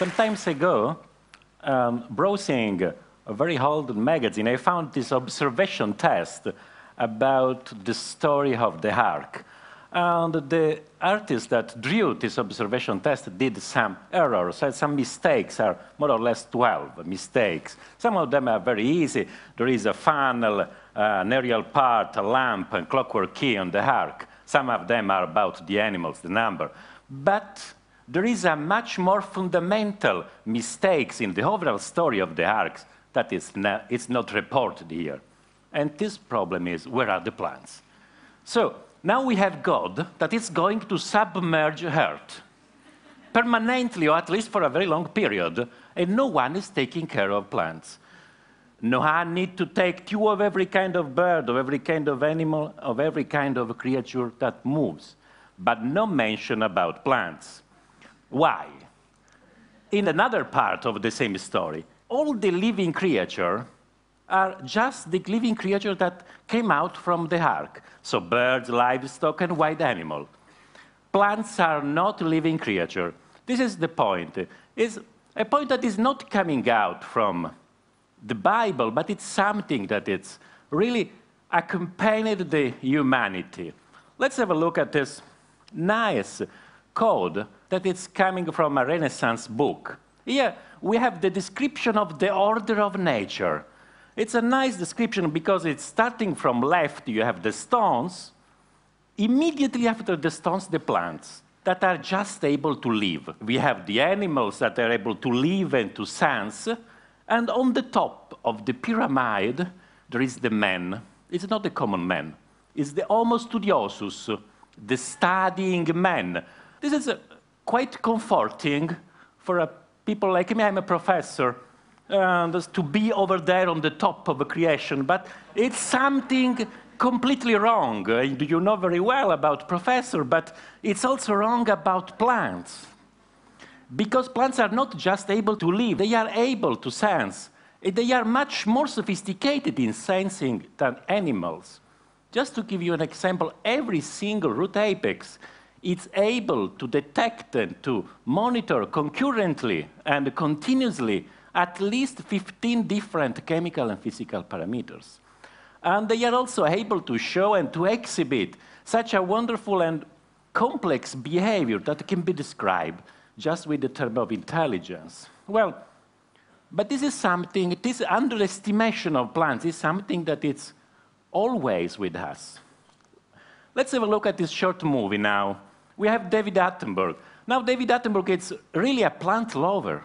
Some time ago, browsing a very old magazine, I found this observation test about the story of the ark. And the artist that drew this observation test did some errors, had some mistakes, are more or less 12 mistakes. Some of them are very easy. There is a funnel, an aerial part, a lamp, and clockwork key on the ark. Some of them are about the animals, the number. But there is a much more fundamental mistakes in the overall story of the arks that it's not reported here. And this problem is, where are the plants? So now we have God that is going to submerge Earth permanently, or at least for a very long period, and no one is taking care of plants. Noah needs to take two of every kind of bird, of every kind of animal, of every kind of creature that moves, but no mention about plants. Why? In another part of the same story, all the living creatures are just the living creatures that came out from the ark. So birds, livestock, and wild animals. Plants are not living creatures. This is the point. It's a point that is not coming out from the Bible, but it's something that it's really accompanied the humanity. Let's have a look at this nice code that is coming from a Renaissance book. Here we have the description of the order of nature. It's a nice description because it's starting from left, you have the stones. Immediately after the stones, the plants that are just able to live. We have the animals that are able to live and to sense. And on the top of the pyramid, there is the man. It's not the common man. It's the homo studiosus, the studying man. This is quite comforting for people like me. I'm a professor. To be over there on the top of a creation, but it's something completely wrong. You know very well about professor, but it's also wrong about plants. Because plants are not just able to live, they are able to sense. They are much more sophisticated in sensing than animals. Just to give you an example, every single root apex is able to detect and to monitor concurrently and continuously at least 15 different chemical and physical parameters. And they are also able to show and to exhibit such a wonderful and complex behavior that can be described just with the term of intelligence. Well, but this is something, this underestimation of plants is something that is always with us. Let's have a look at this short movie now. We have David Attenborough. Now, David Attenborough is really a plant lover.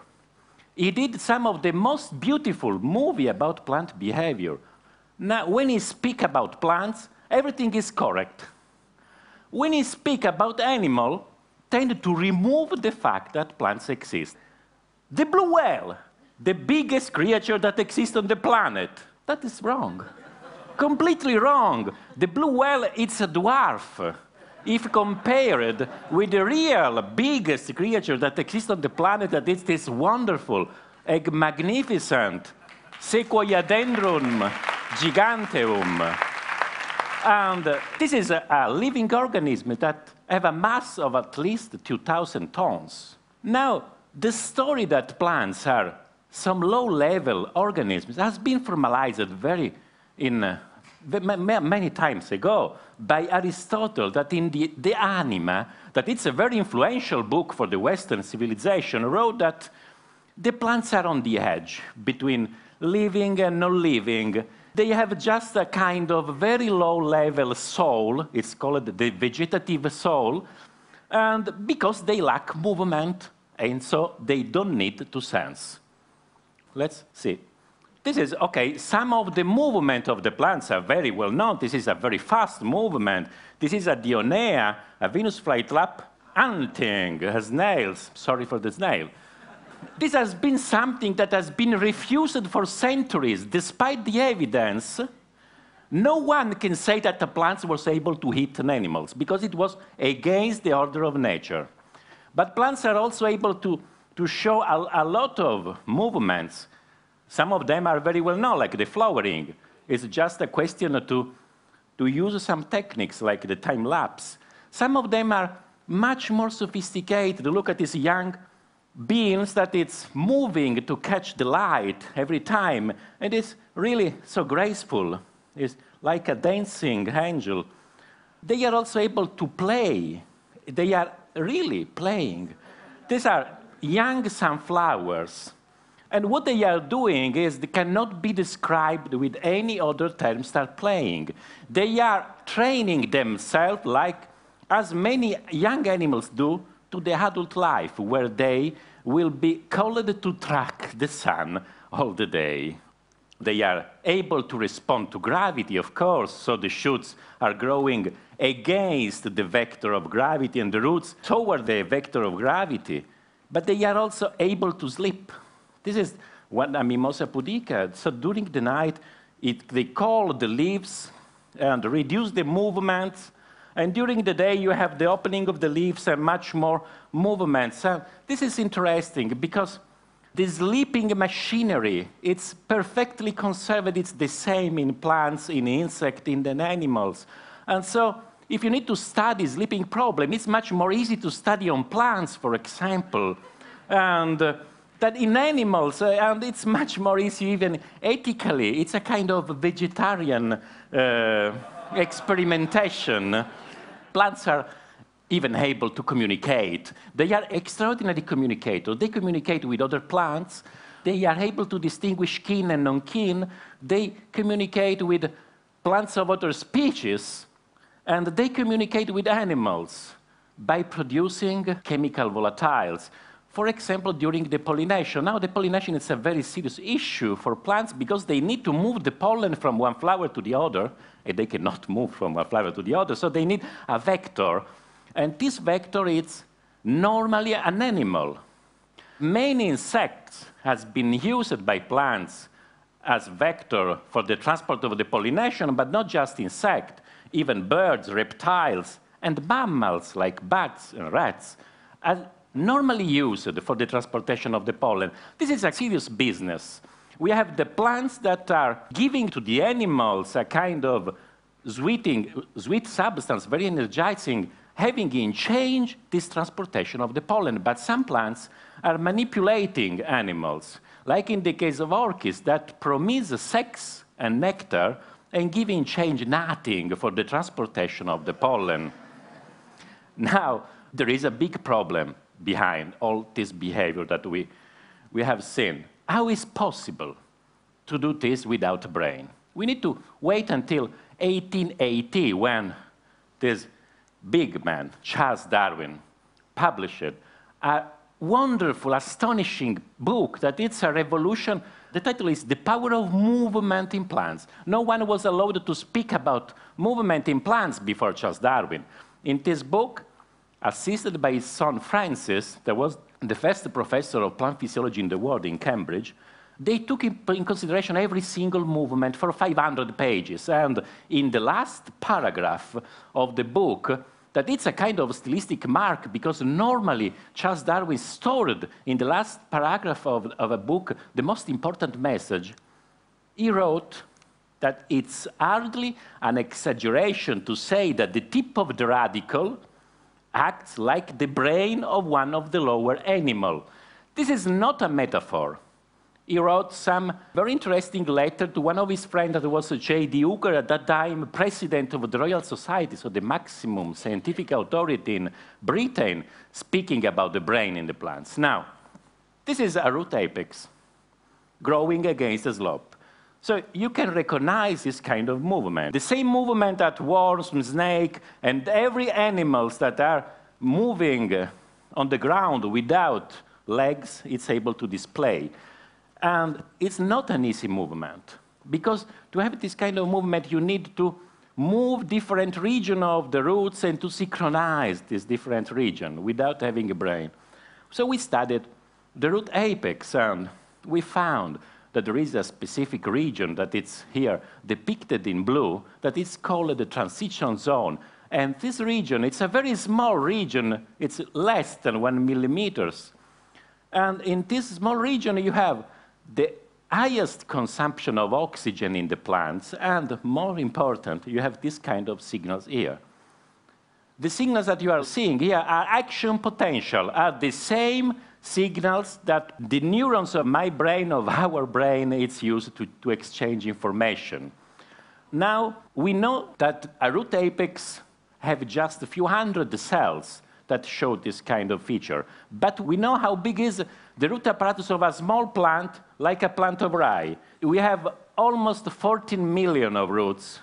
He did some of the most beautiful movies about plant behavior. Now, when he speaks about plants, everything is correct. When he speaks about animals, tend to remove the fact that plants exist. The blue whale, the biggest creature that exists on the planet, that is wrong. Completely wrong. The blue whale is a dwarf. If compared with the real biggest creature that exists on the planet, that is this wonderful, magnificent Sequoiadendron giganteum. And this is a living organism that have a mass of at least 2,000 tons. Now, the story that plants are some low-level organisms has been formalized many times ago by Aristotle, that in the Anima, that it's a very influential book for the Western civilization, wrote that the plants are on the edge between living and non-living. They have just a kind of very low-level soul. It's called the vegetative soul, and because they lack movement, and so they don't need to sense. Let's see. This is, okay, some of the movement of the plants are very well known. This is a very fast movement. This is a Dionea, a Venus flytrap, hunting, has nails. Sorry for the snail. This has been something that has been refused for centuries. Despite the evidence, no one can say that the plants was able to eat animals, because it was against the order of nature. But plants are also able to show a lot of movements. Some of them are very well known, like the flowering. It's just a question to use some techniques, like the time lapse. Some of them are much more sophisticated. Look at this young beings that it's moving to catch the light every time, and it's really so graceful. It's like a dancing angel. They are also able to play. They are really playing. These are young sunflowers. And what they are doing is they cannot be described with any other term than playing. They are training themselves like as many young animals do to the adult life, where they will be called to track the sun all the day. They are able to respond to gravity, of course, so the shoots are growing against the vector of gravity and the roots toward the vector of gravity. But they are also able to sleep. This is what a mimosa pudica. So during the night, they call the leaves and reduce the movements. And during the day, you have the opening of the leaves and much more movements. This is interesting because the sleeping machinery, it's perfectly conserved. It's the same in plants, in insects, in the animals. And so if you need to study sleeping problem, it's much more easy to study on plants, for example, and that in animals, and it's much more easy even ethically. It's a kind of vegetarian experimentation. Plants are even able to communicate. They are extraordinary communicators. They communicate with other plants. They are able to distinguish kin and non-kin. They communicate with plants of other species, and they communicate with animals by producing chemical volatiles. For example, during the pollination. Now, the pollination is a very serious issue for plants because they need to move the pollen from one flower to the other, and they cannot move from one flower to the other, so they need a vector. And this vector is normally an animal. Many insects has been used by plants as vector for the transport of the pollination, but not just insects, even birds, reptiles, and mammals like bats and rats are normally used for the transportation of the pollen. This is a serious business. We have the plants that are giving to the animals a kind of sweet substance, very energizing, having in change this transportation of the pollen. But some plants are manipulating animals, like in the case of orchids that promise sex and nectar and give in change nothing for the transportation of the pollen. Now, there is a big problem behind all this behavior that we have seen. How is it possible to do this without a brain? We need to wait until 1880 when this big man, Charles Darwin, published a wonderful, astonishing book that it's a revolution. The title is The Power of Movement in Plants. No one was allowed to speak about movement in plants before Charles Darwin. In this book, assisted by his son Francis, that was the first professor of plant physiology in the world in Cambridge, they took in consideration every single movement for 500 pages. And in the last paragraph of the book, that it's a kind of stylistic mark, because normally Charles Darwin stored in the last paragraph of a book the most important message. He wrote that it's hardly an exaggeration to say that the tip of the radical acts like the brain of one of the lower animals. This is not a metaphor. He wrote some very interesting letter to one of his friends that was J.D. Hooker, at that time president of the Royal Society, so the maximum scientific authority in Britain, speaking about the brain in the plants. Now, this is a root apex growing against a slope. So you can recognize this kind of movement. The same movement that worms, snakes, and every animals that are moving on the ground without legs, it's able to display. And it's not an easy movement, because to have this kind of movement, you need to move different regions of the roots and to synchronize this different region without having a brain. So we studied the root apex, and we found that there is a specific region that it's here depicted in blue that is called the transition zone. And this region, it's a very small region. It's less than 1 millimeter. And in this small region, you have the highest consumption of oxygen in the plants, and more important, you have this kind of signals here. The signals that you are seeing here are action potential, are the same signals that the neurons of my brain, of our brain, it's used to exchange information. Now, we know that a root apex have just a few hundred cells that show this kind of feature. But we know how big is the root apparatus of a small plant, like a plant of rye. We have almost 14 million of roots.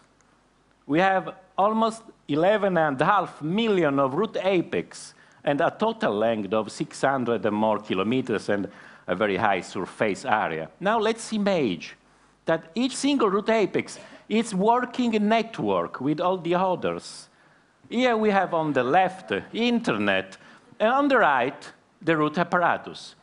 We have almost 11.5 million of root apex, and a total length of 600 and more kilometers and a very high surface area. Now let's imagine that each single root apex is working in network with all the others. Here we have on the left internet, and on the right the root apparatus.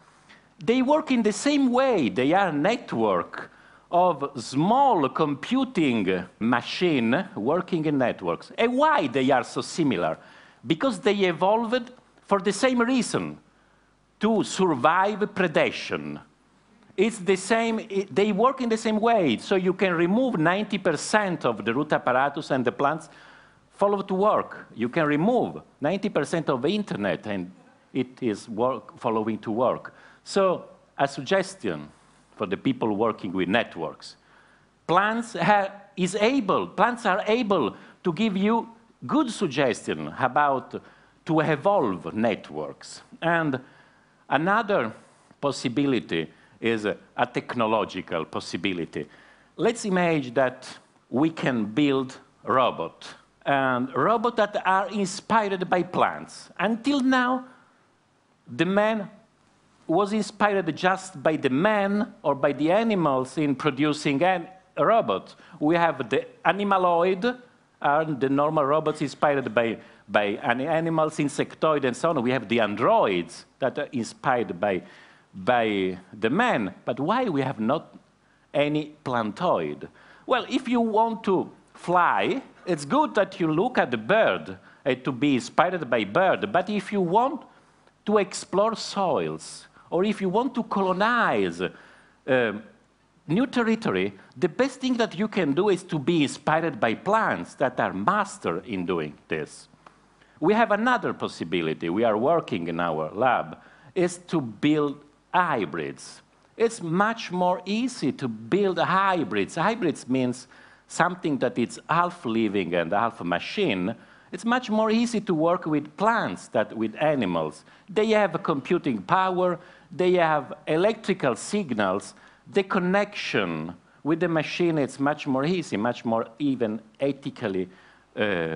They work in the same way. They are a network of small computing machine working in networks. And why they are so similar? Because they evolved for the same reason, to survive predation. It's the same, they work in the same way, so you can remove 90% of the root apparatus and the plants follow to work. You can remove 90% of the internet and it is following to work. So a suggestion for the people working with networks. Plants are able to give you good suggestion about to evolve networks. And another possibility is a technological possibility. Let's imagine that we can build robots, and robots that are inspired by plants. Until now, the man was inspired just by the man or by the animals in producing a robot. We have the animaloid, and the normal robots inspired by animals, insectoid, and so on. We have the androids that are inspired by the man. But why we have not any plantoid? Well, if you want to fly, it's good that you look at the bird to be inspired by bird. But if you want to explore soils, or if you want to colonize new territory, the best thing that you can do is to be inspired by plants that are master in doing this. We have another possibility. We are working in our lab, is to build hybrids. It's much more easy to build hybrids. Hybrids means something that is half living and half machine. It's much more easy to work with plants than with animals. They have computing power, they have electrical signals. The connection with the machine is much more easy, much more even ethically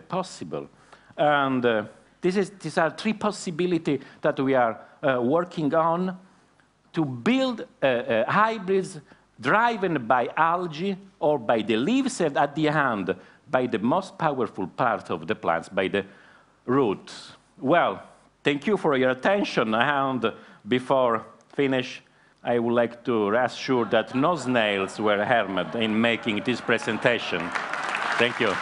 possible. And these are three possibilities that we are working on to build hybrids driven by algae or by the leaves, and at the end, by the most powerful part of the plants, by the roots. Well, thank you for your attention, and before finish, I would like to reassure that no snails were harmed in making this presentation. Thank you.